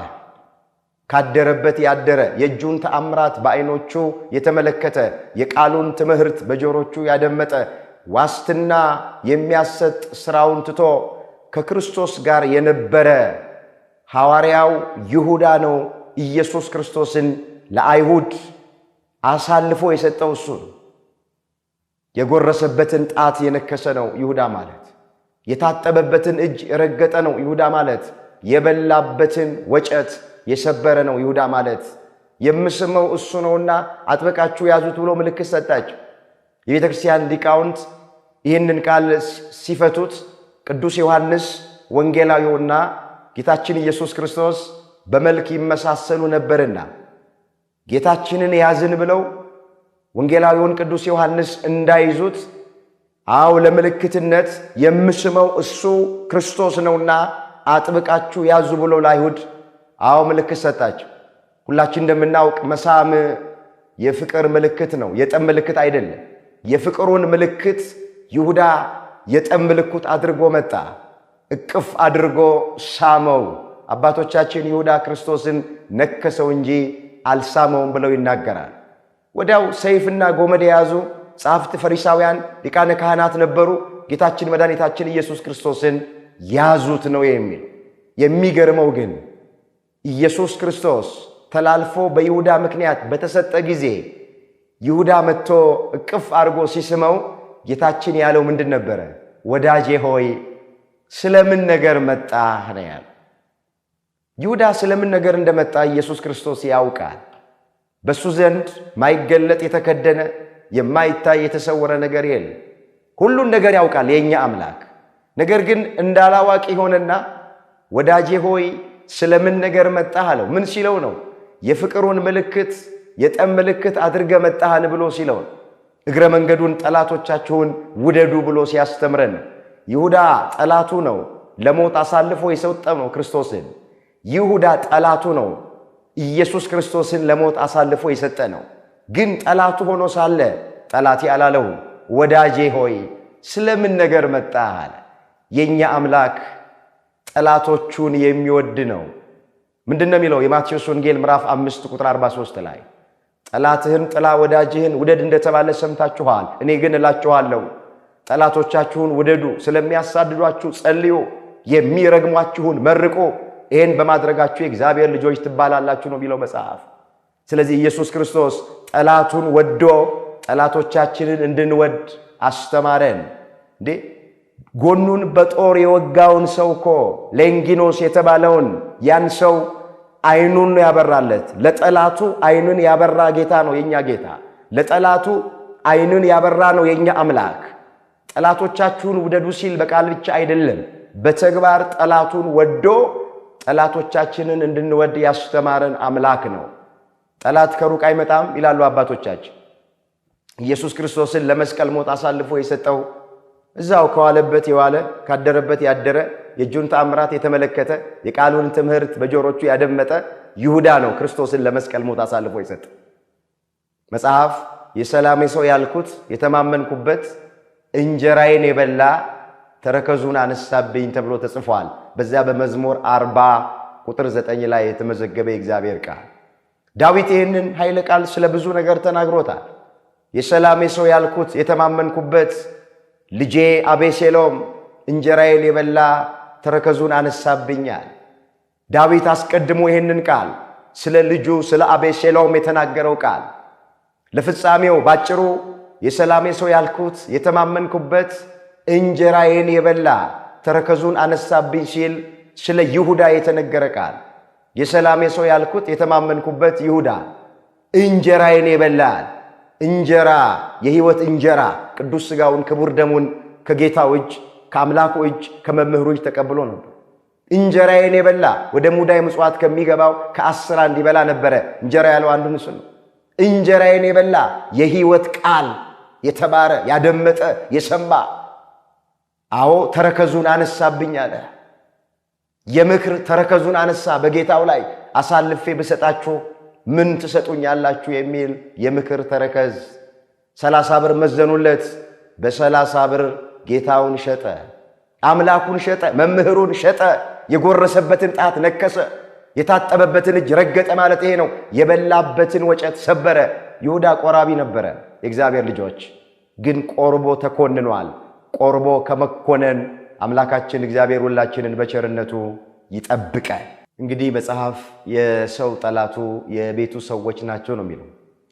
S1: ካደረበት ያደረ የእጁን ተአምራት በዓይኖቹ የተመለከተ የቃሉን ትምህርት በጆሮቹ ያደመጠ ዋስትና የሚያሰጥ ሥራውን ትቶ ከክርስቶስ ጋር የነበረ ሐዋርያው ይሁዳ ነው። ኢየሱስ ክርስቶስን ለአይሁድ አሳልፎ የሰጠው እሱ ነው። የጎረሰበትን ጣት የነከሰ ነው ይሁዳ ማለት። የታጠበበትን እጅ የረገጠ ነው ይሁዳ ማለት። የበላበትን ወጨት የሰበረ ነው ይሁዳ ማለት። የምስመው እሱ ነውና አጥብቃችሁ ያዙት ብሎ ምልክት ሰጣቸው። የቤተ ክርስቲያን ሊቃውንት ይህንን ቃል ሲፈቱት ቅዱስ ዮሐንስ ወንጌላዊውና ጌታችን ኢየሱስ ክርስቶስ በመልክ ይመሳሰሉ ነበርና ጌታችንን ያዝን ብለው ወንጌላዊውን ቅዱስ ዮሐንስ እንዳይዙት አው ለምልክትነት የምስመው እሱ ክርስቶስ ነውና አጥብቃችሁ ያዙ ብሎ ለአይሁድ አው ምልክት ሰጣቸው። ሁላችን እንደምናውቅ መሳም የፍቅር ምልክት ነው፣ የጠብ ምልክት አይደለም። የፍቅሩን ምልክት ይሁዳ የጠብ ምልክት አድርጎ መጣ። እቅፍ አድርጎ ሳመው። አባቶቻችን ይሁዳ ክርስቶስን ነከሰው እንጂ አልሳመውም ብለው ይናገራል። ወዲያው ሰይፍና ጎመድ የያዙ ጻፍት ፈሪሳውያን ሊቃነ ካህናት ነበሩ። ጌታችን መድኃኒታችን ኢየሱስ ክርስቶስን ያዙት ነው የሚል። የሚገርመው ግን ኢየሱስ ክርስቶስ ተላልፎ በይሁዳ ምክንያት በተሰጠ ጊዜ ይሁዳ መጥቶ እቅፍ አድርጎ ሲስመው ጌታችን ያለው ምንድን ነበረ? ወዳጄ ሆይ ስለምን ነገር መጣህ ነው ያለው። ይሁዳ ስለምን ነገር እንደመጣ ኢየሱስ ክርስቶስ ያውቃል። በሱ ዘንድ ማይገለጥ የተከደነ የማይታይ የተሰወረ ነገር የለም። ሁሉን ነገር ያውቃል የኛ አምላክ። ነገር ግን እንዳላዋቂ ሆነና ወዳጄ ሆይ ስለምን ነገር መጣህ አለው። ምን ሲለው ነው? የፍቅሩን ምልክት የጠብ ምልክት አድርገ መጣህን ብሎ ሲለው፣ እግረ መንገዱን ጠላቶቻችሁን ውደዱ ብሎ ሲያስተምረን። ይሁዳ ጠላቱ ነው፣ ለሞት አሳልፎ የሰጠው ነው ክርስቶስን። ይሁዳ ጠላቱ ነው፣ ኢየሱስ ክርስቶስን ለሞት አሳልፎ የሰጠ ነው። ግን ጠላቱ ሆኖ ሳለ ጠላቴ አላለው፣ ወዳጄ ሆይ ስለምን ነገር መጣህ አለ። የኛ አምላክ ጠላቶቹን የሚወድ ነው። ምንድነው የሚለው? የማቴዎስ ወንጌል ምዕራፍ 5 ቁጥር 43 ላይ ጠላትህን ጥላ ወዳጅህን ውደድ እንደተባለ ሰምታችኋል። እኔ ግን እላችኋለሁ ጠላቶቻችሁን ውደዱ፣ ስለሚያሳድዷችሁ ጸልዩ፣ የሚረግሟችሁን መርቁ፣ ይህን በማድረጋችሁ የእግዚአብሔር ልጆች ትባላላችሁ ነው የሚለው መጽሐፍ። ስለዚህ ኢየሱስ ክርስቶስ ጠላቱን ወዶ ጠላቶቻችንን እንድንወድ አስተማረን። እንዴ ጎኑን በጦር የወጋውን ሰው እኮ ሌንጊኖስ የተባለውን ያን ሰው አይኑን ያበራለት። ለጠላቱ አይኑን ያበራ ጌታ ነው የኛ ጌታ። ለጠላቱ አይኑን ያበራ ነው የኛ አምላክ። ጠላቶቻችሁን ውደዱ ሲል በቃል ብቻ አይደለም፣ በተግባር ጠላቱን ወዶ ጠላቶቻችንን እንድንወድ ያስተማረን አምላክ ነው። ጠላት ከሩቅ አይመጣም ይላሉ አባቶቻችን። ኢየሱስ ክርስቶስን ለመስቀል ሞት አሳልፎ የሰጠው እዛው ከዋለበት የዋለ ካደረበት ያደረ የእጁን ተአምራት የተመለከተ የቃሉን ትምህርት በጆሮቹ ያደመጠ ይሁዳ ነው ክርስቶስን ለመስቀል ሞት አሳልፎ የሰጠ። መጽሐፍ የሰላሜ ሰው ያልኩት የተማመንኩበት እንጀራዬን የበላ ተረከዙን አነሳብኝ ተብሎ ተጽፏል። በዚያ በመዝሙር 40 ቁጥር 9 ላይ የተመዘገበ የእግዚአብሔር ቃል። ዳዊት ይህንን ኃይለ ቃል ስለ ብዙ ነገር ተናግሮታል። የሰላሜ ሰው ያልኩት የተማመንኩበት ልጄ አቤሴሎም እንጀራዬን የበላ ተረከዙን አነሳብኛል። ዳዊት አስቀድሞ ይህንን ቃል ስለ ልጁ ስለ አቤሴሎም የተናገረው ቃል ለፍጻሜው ባጭሩ የሰላሜ ሰው ያልኩት የተማመንኩበት እንጀራዬን የበላ ተረከዙን አነሳብኝ ሲል ስለ ይሁዳ የተነገረ ቃል። የሰላሜ ሰው ያልኩት የተማመንኩበት ይሁዳ እንጀራዬን የበላል። እንጀራ የሕይወት እንጀራ ቅዱስ ሥጋውን ክቡር ደሙን ከጌታው እጅ ከአምላኩ እጅ ከመምህሩ እጅ ተቀብሎ ነበር። እንጀራዬን የበላ ወደ ሙዳይ ምጽዋት ከሚገባው ከ10 አንድ ይበላ ነበረ። እንጀራ ያለው አንዱን እሱ ነው። እንጀራዬን የበላ የሕይወት ቃል የተማረ ያደመጠ የሰማ አዎ ተረከዙን አነሳብኝ አለ። የምክር ተረከዙን አነሳ በጌታው ላይ። አሳልፌ ብሰጣችሁ ምን ትሰጡኛላችሁ የሚል የምክር ተረከዝ። 30 ብር መዘኑለት። በ30 ብር ጌታውን ሸጠ፣ አምላኩን ሸጠ፣ መምህሩን ሸጠ። የጎረሰበትን ጣት ነከሰ፣ የታጠበበትን እጅ ረገጠ ማለት ይሄ ነው። የበላበትን ወጨት ሰበረ። ይሁዳ ቆራቢ ነበረ። የእግዚአብሔር ልጆች ግን ቆርቦ ተኮንኗል። ቆርቦ ከመኮነን አምላካችን እግዚአብሔር ሁላችንን በቸርነቱ ይጠብቃል። እንግዲህ መጽሐፍ የሰው ጠላቱ የቤቱ ሰዎች ናቸው ነው የሚለው።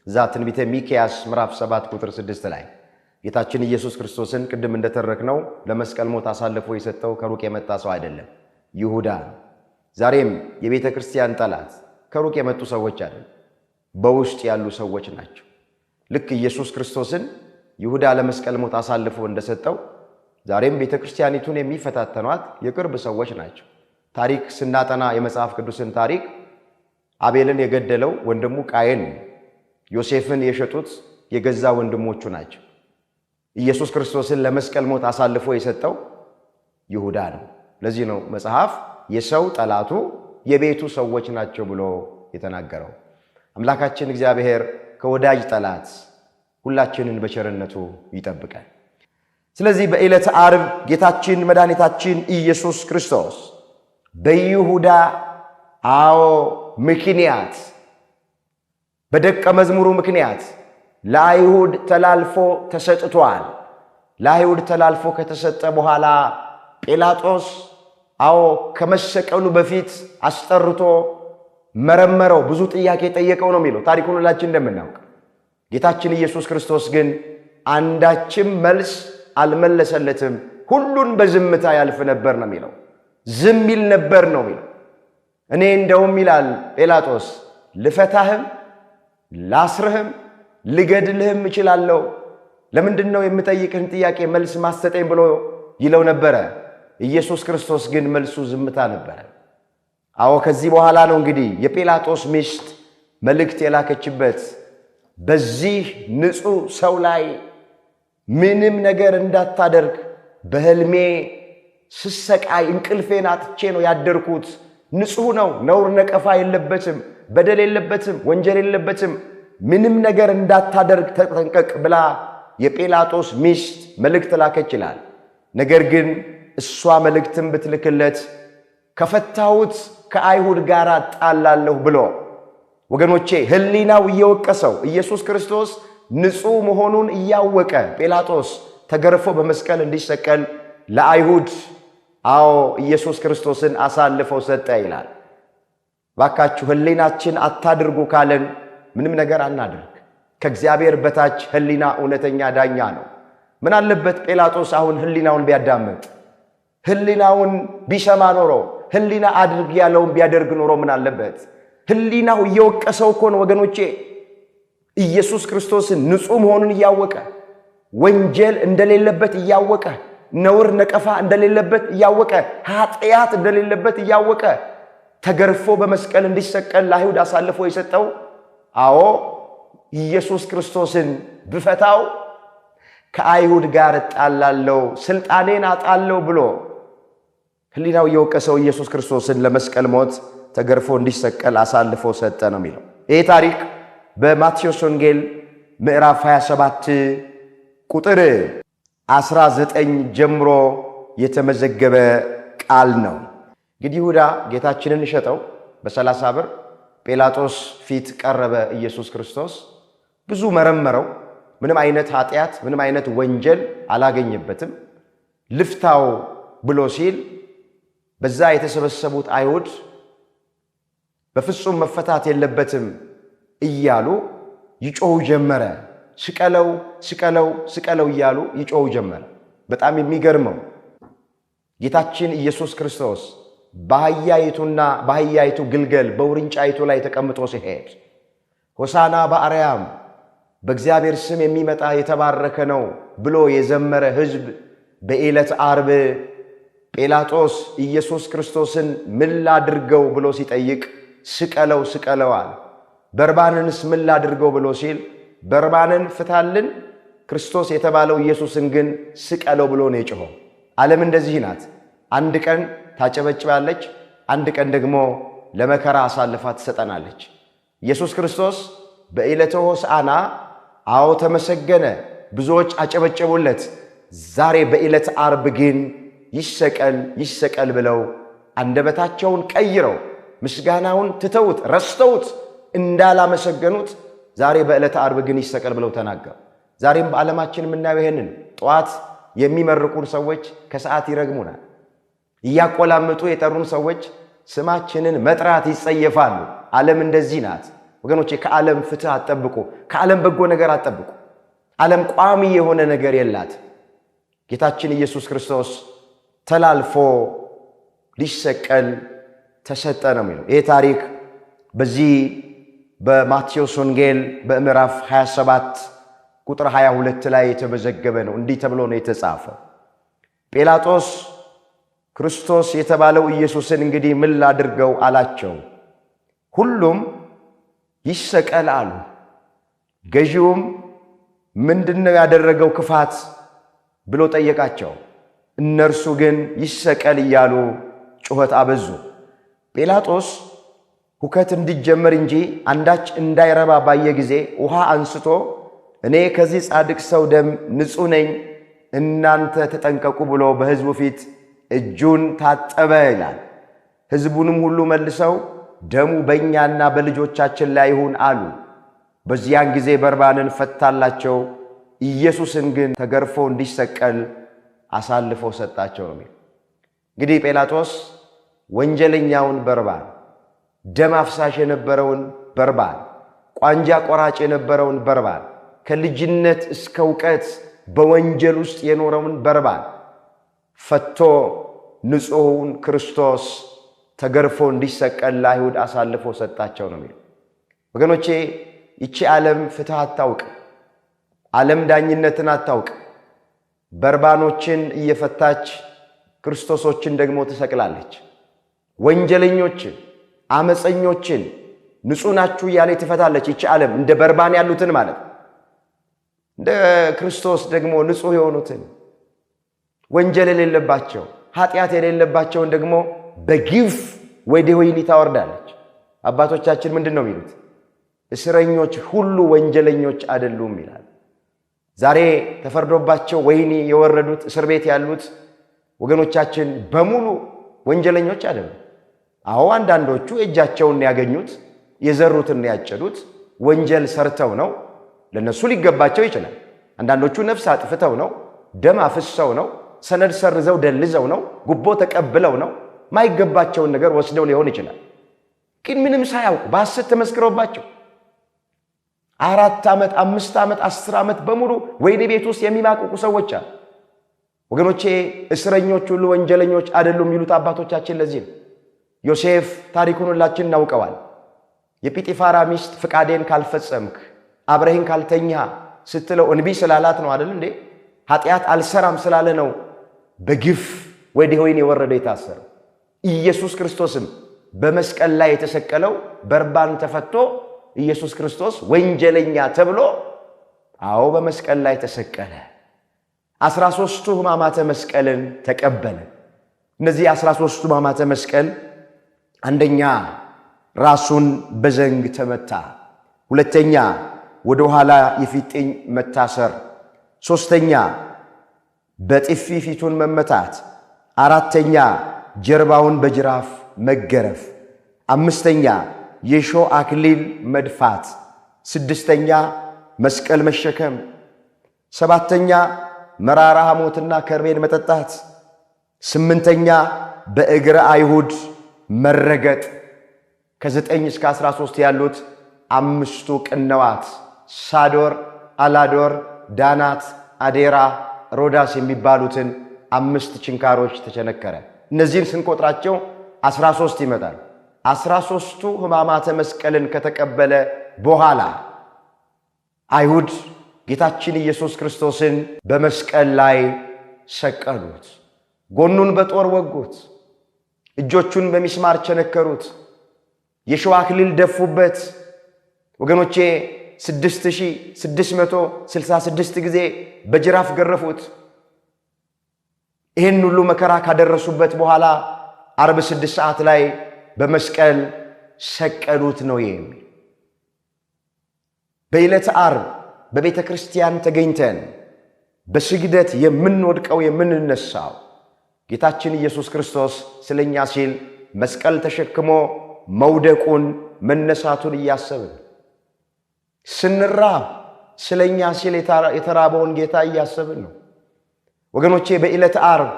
S1: እዛ ትንቢተ ሚክያስ ምዕራፍ 7 ቁጥር 6 ላይ ጌታችን ኢየሱስ ክርስቶስን ቅድም እንደተረክነው ለመስቀል ሞት አሳልፎ የሰጠው ከሩቅ የመጣ ሰው አይደለም፣ ይሁዳ። ዛሬም የቤተ ክርስቲያን ጠላት ከሩቅ የመጡ ሰዎች አይደለም፣ በውስጥ ያሉ ሰዎች ናቸው። ልክ ኢየሱስ ክርስቶስን ይሁዳ ለመስቀል ሞት አሳልፎ እንደሰጠው ዛሬም ቤተ ክርስቲያኒቱን የሚፈታተኗት የቅርብ ሰዎች ናቸው። ታሪክ ስናጠና የመጽሐፍ ቅዱስን ታሪክ አቤልን የገደለው ወንድሙ ቃየን፣ ዮሴፍን የሸጡት የገዛ ወንድሞቹ ናቸው። ኢየሱስ ክርስቶስን ለመስቀል ሞት አሳልፎ የሰጠው ይሁዳ ነው። ለዚህ ነው መጽሐፍ የሰው ጠላቱ የቤቱ ሰዎች ናቸው ብሎ የተናገረው። አምላካችን እግዚአብሔር ከወዳጅ ጠላት ሁላችንን በቸርነቱ ይጠብቃል። ስለዚህ በዕለተ ዓርብ ጌታችን መድኃኒታችን ኢየሱስ ክርስቶስ በይሁዳ ምክንያት በደቀ መዝሙሩ ምክንያት ለአይሁድ ተላልፎ ተሰጥቷል። ለአይሁድ ተላልፎ ከተሰጠ በኋላ ጲላጦስ ከመሰቀሉ በፊት አስጠርቶ መረመረው፣ ብዙ ጥያቄ ጠየቀው ነው የሚለው ታሪኩን ሁላችን እንደምናውቅ። ጌታችን ኢየሱስ ክርስቶስ ግን አንዳችም መልስ አልመለሰለትም። ሁሉን በዝምታ ያልፍ ነበር ነው የሚለው። ዝም ይል ነበር ነው የሚለው። እኔ እንደውም ይላል ጲላጦስ ልፈታህም ላስርህም ልገድልህም እችላለሁ፣ ለምንድን ነው የምጠይቅህን ጥያቄ መልስ ማሰጠኝ ብሎ ይለው ነበረ። ኢየሱስ ክርስቶስ ግን መልሱ ዝምታ ነበረ። ከዚህ በኋላ ነው እንግዲህ የጲላጦስ ሚስት መልእክት የላከችበት በዚህ ንጹሕ ሰው ላይ ምንም ነገር እንዳታደርግ፣ በህልሜ ስሰቃይ እንቅልፌን አጥቼ ነው ያደርኩት፣ ንጹሕ ነው፣ ነውር ነቀፋ የለበትም፣ በደል የለበትም፣ ወንጀል የለበትም፣ ምንም ነገር እንዳታደርግ ተጠንቀቅ ብላ የጲላጦስ ሚስት መልእክት ላከች ይላል። ነገር ግን እሷ መልእክትን ብትልክለት ከፈታሁት ከአይሁድ ጋር ጣላለሁ ብሎ ወገኖቼ ህሊናው እየወቀሰው ኢየሱስ ክርስቶስ ንጹሕ መሆኑን እያወቀ ጲላጦስ ተገርፎ በመስቀል እንዲሰቀል ለአይሁድ ኢየሱስ ክርስቶስን አሳልፈው ሰጠ ይላል። ባካችሁ ህሊናችን አታድርጉ ካለን ምንም ነገር አናድርግ። ከእግዚአብሔር በታች ህሊና እውነተኛ ዳኛ ነው። ምን አለበት ጲላጦስ አሁን ህሊናውን ቢያዳምጥ፣ ህሊናውን ቢሰማ ኖሮ፣ ህሊና አድርግ ያለውን ቢያደርግ ኖሮ ምን አለበት? ህሊናው እየወቀሰው እኮ ነው ወገኖቼ። ኢየሱስ ክርስቶስን ንጹሕ መሆኑን እያወቀ ወንጀል እንደሌለበት እያወቀ ነውር ነቀፋ እንደሌለበት እያወቀ ኃጢአት እንደሌለበት እያወቀ ተገርፎ በመስቀል እንዲሰቀል ለአይሁድ አሳልፎ የሰጠው ኢየሱስ ክርስቶስን ብፈታው ከአይሁድ ጋር እጣላለሁ፣ ስልጣኔን አጣለሁ ብሎ ህሊናው እየወቀሰው ኢየሱስ ክርስቶስን ለመስቀል ሞት ተገርፎ እንዲሰቀል አሳልፎ ሰጠ ነው የሚለው። ይህ ታሪክ በማቴዎስ ወንጌል ምዕራፍ 27 ቁጥር 19 ጀምሮ የተመዘገበ ቃል ነው። እንግዲህ ይሁዳ ጌታችንን ሸጠው በ30 ብር ጲላጦስ ፊት ቀረበ። ኢየሱስ ክርስቶስ ብዙ መረመረው። ምንም አይነት ኃጢአት፣ ምንም አይነት ወንጀል አላገኘበትም። ልፍታው ብሎ ሲል በዛ የተሰበሰቡት አይሁድ በፍጹም መፈታት የለበትም እያሉ ይጮሁ ጀመረ። ስቀለው ስቀለው ስቀለው እያሉ ይጮሁ ጀመረ። በጣም የሚገርመው ጌታችን ኢየሱስ ክርስቶስ በአህያይቱ ግልገል በውርንጫይቱ ላይ ተቀምጦ ሲሄድ ሆሳና በአርያም በእግዚአብሔር ስም የሚመጣ የተባረከ ነው ብሎ የዘመረ ሕዝብ በዕለተ ዓርብ ጲላጦስ ኢየሱስ ክርስቶስን ምን ላድርገው ብሎ ሲጠይቅ ስቀለው ስቀለው አለ። በርባንንስ ምን ላድርገው ብሎ ሲል በርባንን ፍታልን፣ ክርስቶስ የተባለው ኢየሱስን ግን ስቀለው ብሎ ነው የጮኸው። ዓለም እንደዚህ ናት። አንድ ቀን ታጨበጭባለች፣ አንድ ቀን ደግሞ ለመከራ አሳልፋ ትሰጠናለች። ኢየሱስ ክርስቶስ በዕለተ ሆሳዕና ተመሰገነ፣ ብዙዎች አጨበጨቡለት። ዛሬ በዕለተ ዓርብ ግን ይሰቀል ይሰቀል ብለው አንደበታቸውን ቀይረው ምስጋናውን ትተውት ረስተውት እንዳላመሰገኑት ዛሬ በዕለተ ዓርብ ግን ይሰቀል ብለው ተናገሩ። ዛሬም በዓለማችን የምናየው ይሄንን ጠዋት የሚመርቁን ሰዎች ከሰዓት ይረግሙናል። እያቆላመጡ የጠሩን ሰዎች ስማችንን መጥራት ይጸየፋሉ። ዓለም እንደዚህ ናት ወገኖቼ። ከዓለም ፍትህ አትጠብቁ፣ ከዓለም በጎ ነገር አትጠብቁ። ዓለም ቋሚ የሆነ ነገር የላት። ጌታችን ኢየሱስ ክርስቶስ ተላልፎ ሊሰቀል ተሰጠ ነው የሚለው ይህ ታሪክ በዚህ በማቴዎስ ወንጌል በምዕራፍ 27 ቁጥር 22 ላይ የተመዘገበ ነው። እንዲህ ተብሎ ነው የተጻፈው። ጲላጦስ ክርስቶስ የተባለው ኢየሱስን እንግዲህ ምን ላድርገው አላቸው። ሁሉም ይሰቀል አሉ። ገዢውም ምንድነው ያደረገው ክፋት ብሎ ጠየቃቸው። እነርሱ ግን ይሰቀል እያሉ ጩኸት አበዙ። ጲላጦስ ሁከት እንዲጀመር እንጂ አንዳች እንዳይረባ ባየ ጊዜ ውሃ አንስቶ እኔ ከዚህ ጻድቅ ሰው ደም ንጹሕ ነኝ፣ እናንተ ተጠንቀቁ ብሎ በሕዝቡ ፊት እጁን ታጠበ ይላል። ሕዝቡንም ሁሉ መልሰው ደሙ በእኛና በልጆቻችን ላይ ይሁን አሉ። በዚያን ጊዜ በርባንን ፈታላቸው፣ ኢየሱስን ግን ተገርፎ እንዲሰቀል አሳልፎ ሰጣቸው ነው የሚል። እንግዲህ ጲላጦስ ወንጀለኛውን በርባን፣ ደም አፍሳሽ የነበረውን በርባን፣ ቋንጃ ቆራጭ የነበረውን በርባን፣ ከልጅነት እስከ እውቀት በወንጀል ውስጥ የኖረውን በርባን ፈቶ ንጹሑን ክርስቶስ ተገርፎ እንዲሰቀል ለአይሁድ አሳልፎ ሰጣቸው ነው የሚል። ወገኖቼ ይቺ ዓለም ፍትሕ አታውቅም። ዓለም ዳኝነትን አታውቅም። በርባኖችን እየፈታች ክርስቶሶችን ደግሞ ትሰቅላለች። ወንጀለኞችን፣ አመፀኞችን ንጹሕ ናችሁ እያለ ትፈታለች ይቺ ዓለም፣ እንደ በርባን ያሉትን ማለት። እንደ ክርስቶስ ደግሞ ንጹሕ የሆኑትን ወንጀል የሌለባቸው ኃጢአት የሌለባቸውን ደግሞ በግፍ ወደ ወህኒ ታወርዳለች። አባቶቻችን ምንድን ነው የሚሉት? እስረኞች ሁሉ ወንጀለኞች አይደሉም ይላል። ዛሬ ተፈርዶባቸው ወህኒ የወረዱት እስር ቤት ያሉት ወገኖቻችን በሙሉ ወንጀለኞች አይደሉም። አዎ አንዳንዶቹ እጃቸውን ያገኙት የዘሩትን ያጨዱት ወንጀል ሰርተው ነው፣ ለነሱ ሊገባቸው ይችላል። አንዳንዶቹ ነፍስ አጥፍተው ነው፣ ደም አፍሰው ነው፣ ሰነድ ሰርዘው ደልዘው ነው፣ ጉቦ ተቀብለው ነው፣ ማይገባቸውን ነገር ወስደው ሊሆን ይችላል። ግን ምንም ሳያውቁ በሐሰት ተመስክሮባቸው 4 ዓመት 5 ዓመት 10 ዓመት በሙሉ ወህኒ ቤት ውስጥ የሚማቅቁ ሰዎች አሉ። ወገኖቼ እስረኞች ሁሉ ወንጀለኞች አይደሉም የሚሉት አባቶቻችን ለዚህ ነው። ዮሴፍ ታሪኩን ሁላችን እናውቀዋል። የጲጢፋራ ሚስት ፍቃዴን ካልፈጸምክ አብረህን ካልተኛ ስትለው እንቢ ስላላት ነው አይደል እንዴ? ኃጢአት አልሰራም ስላለ ነው በግፍ ወደ ወህኒ የወረደ የታሰረው። ኢየሱስ ክርስቶስም በመስቀል ላይ የተሰቀለው በርባን ተፈቶ ኢየሱስ ክርስቶስ ወንጀለኛ ተብሎ አዎ በመስቀል ላይ ተሰቀለ። 13ቱ ሕማማተ መስቀልን ተቀበለ። እነዚህ 13ቱ ሕማማተ መስቀል አንደኛ ራሱን በዘንግ ተመታ፣ ሁለተኛ ወደ ኋላ የፊጥኝ መታሰር፣ ሶስተኛ በጥፊ ፊቱን መመታት፣ አራተኛ ጀርባውን በጅራፍ መገረፍ፣ አምስተኛ የሾህ አክሊል መድፋት፣ ስድስተኛ መስቀል መሸከም፣ ሰባተኛ መራራ ሐሞትና ከርቤን መጠጣት፣ ስምንተኛ በእግረ አይሁድ መረገጥ፣ ከ9 እስከ 13 ያሉት 5ቱ ቅነዋት ሳዶር፣ አላዶር፣ ዳናት፣ አዴራ፣ ሮዳስ የሚባሉትን 5 ችንካሮች ተቸነከረ። እነዚህን ስንቆጥራቸው 13 ይመጣል። 13ቱ ሕማማተ መስቀልን ከተቀበለ በኋላ አይሁድ ጌታችን ኢየሱስ ክርስቶስን በመስቀል ላይ ሰቀሉት። ጎኑን በጦር ወጉት፣ እጆቹን በሚስማር ቸነከሩት፣ የሾህ አክሊል ደፉበት። ወገኖቼ 6666 ጊዜ በጅራፍ ገረፉት። ይህን ሁሉ መከራ ካደረሱበት በኋላ ዓርብ 6 ሰዓት ላይ በመስቀል ሰቀሉት ነው የሚል። በዕለተ ዓርብ በቤተ ክርስቲያን ተገኝተን በስግደት የምንወድቀው የምንነሳው ጌታችን ኢየሱስ ክርስቶስ ስለኛ ሲል መስቀል ተሸክሞ መውደቁን መነሳቱን እያሰብን፣ ስንራብ ስለኛ ሲል የተራበውን ጌታ እያሰብን ነው። ወገኖቼ በዕለተ ዓርብ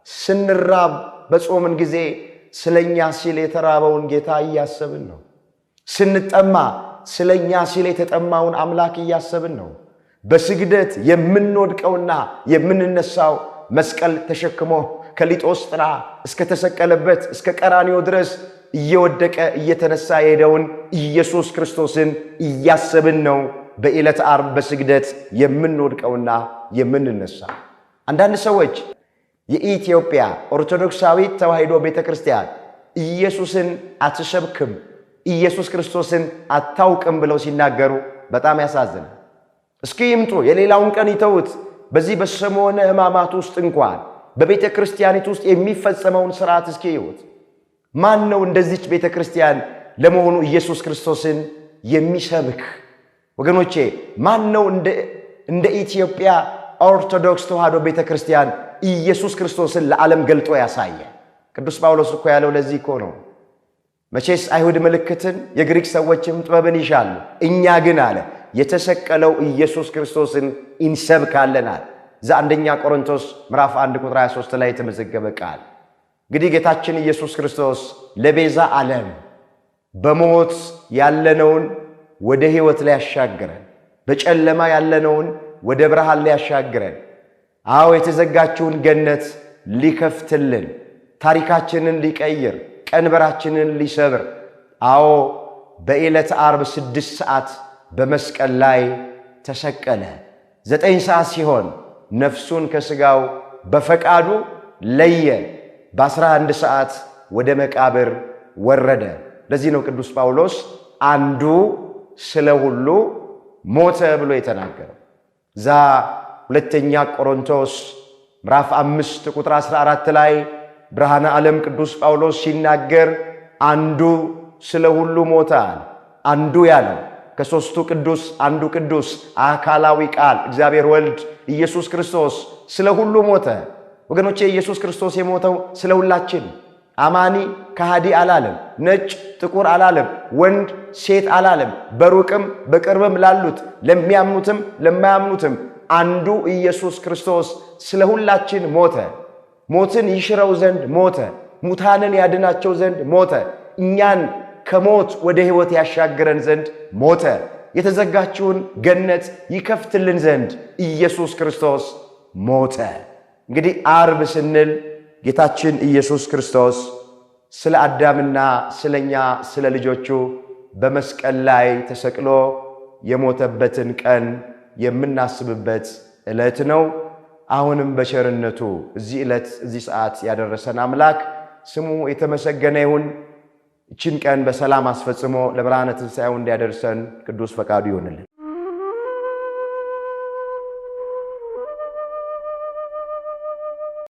S1: ስንራብ በጾምን ጊዜ ስለኛ ሲል የተራበውን ጌታ እያሰብን ነው። ስንጠማ ስለኛ ሲል የተጠማውን አምላክ እያሰብን ነው። በስግደት የምንወድቀውና የምንነሳው መስቀል ተሸክሞ ከሊጦስጥራ እስከ ተሰቀለበት እስከ ቀራንዮ ድረስ እየወደቀ እየተነሳ የሄደውን ኢየሱስ ክርስቶስን እያሰብን ነው። በዕለተ ዓርብ በስግደት የምንወድቀውና የምንነሳው። አንዳንድ ሰዎች የኢትዮጵያ ኦርቶዶክሳዊት ተዋሕዶ ቤተ ክርስቲያን ኢየሱስን አትሰብክም፣ ኢየሱስ ክርስቶስን አታውቅም ብለው ሲናገሩ በጣም ያሳዝናል። እስኪ ይምጡ፣ የሌላውን ቀን ይተውት። በዚህ በሰሞነ ሕማማት ውስጥ እንኳን በቤተ ክርስቲያኒት ውስጥ የሚፈጸመውን ሥርዓት እስኪ ይዩት። ማን ነው እንደዚች ቤተ ክርስቲያን ለመሆኑ ኢየሱስ ክርስቶስን የሚሰብክ ወገኖቼ ማን ነው? እንደ ኢትዮጵያ ኦርቶዶክስ ተዋሕዶ ቤተክርስቲያን ኢየሱስ ክርስቶስን ለዓለም ገልጦ ያሳየ? ቅዱስ ጳውሎስ እኮ ያለው ለዚህ እኮ ነው። መቼስ አይሁድ ምልክትን የግሪክ ሰዎችም ጥበብን ይሻሉ፣ እኛ ግን አለ የተሰቀለው ኢየሱስ ክርስቶስን እንሰብካለናል። አንደኛ ቆሮንቶስ ምዕራፍ 1 ቁጥር 23 ላይ የተመዘገበ ቃል። እንግዲህ ጌታችን ኢየሱስ ክርስቶስ ለቤዛ ዓለም በሞት ያለነውን ወደ ሕይወት ላይ ያሻግረን፣ በጨለማ ያለነውን ወደ ብርሃን ላይ ያሻግረን፣ አዎ የተዘጋችውን ገነት ሊከፍትልን፣ ታሪካችንን ሊቀይር፣ ቀንበራችንን ሊሰብር፣ አዎ በዕለተ ዓርብ 6 ሰዓት በመስቀል ላይ ተሰቀለ። 9 ሰዓት ሲሆን ነፍሱን ከሥጋው በፈቃዱ ለየ። በ11 ሰዓት ወደ መቃብር ወረደ። ለዚህ ነው ቅዱስ ጳውሎስ አንዱ ስለ ሁሉ ሞተ ብሎ የተናገረው። ሁለተኛ ቆሮንቶስ ምዕራፍ 5 ቁጥር 14 ላይ ብርሃነ ዓለም ቅዱስ ጳውሎስ ሲናገር አንዱ ስለ ሁሉ ሞተ አለ። አንዱ ያለው ከሦስቱ ቅዱስ አንዱ ቅዱስ አካላዊ ቃል እግዚአብሔር ወልድ ኢየሱስ ክርስቶስ ስለ ሁሉ ሞተ። ወገኖቼ ኢየሱስ ክርስቶስ የሞተው ስለ ሁላችን፣ አማኒ ከሃዲ አላለም፣ ነጭ ጥቁር አላለም፣ ወንድ ሴት አላለም። በሩቅም በቅርብም ላሉት ለሚያምኑትም ለማያምኑትም አንዱ ኢየሱስ ክርስቶስ ስለ ሁላችን ሞተ። ሞትን ይሽረው ዘንድ ሞተ። ሙታንን ያድናቸው ዘንድ ሞተ። እኛን ከሞት ወደ ሕይወት ያሻግረን ዘንድ ሞተ። የተዘጋችውን ገነት ይከፍትልን ዘንድ ኢየሱስ ክርስቶስ ሞተ። እንግዲህ ዓርብ ስንል ጌታችን ኢየሱስ ክርስቶስ ስለ አዳምና ስለኛ ስለ ልጆቹ በመስቀል ላይ ተሰቅሎ የሞተበትን ቀን የምናስብበት ዕለት ነው። አሁንም በቸርነቱ እዚህ ዕለት እዚህ ሰዓት ያደረሰን አምላክ ስሙ የተመሰገነ ይሁን። እችን ቀን በሰላም አስፈጽሞ ለብርሃነ ትንሣኤው እንዲያደርሰን ቅዱስ ፈቃዱ ይሁንልን።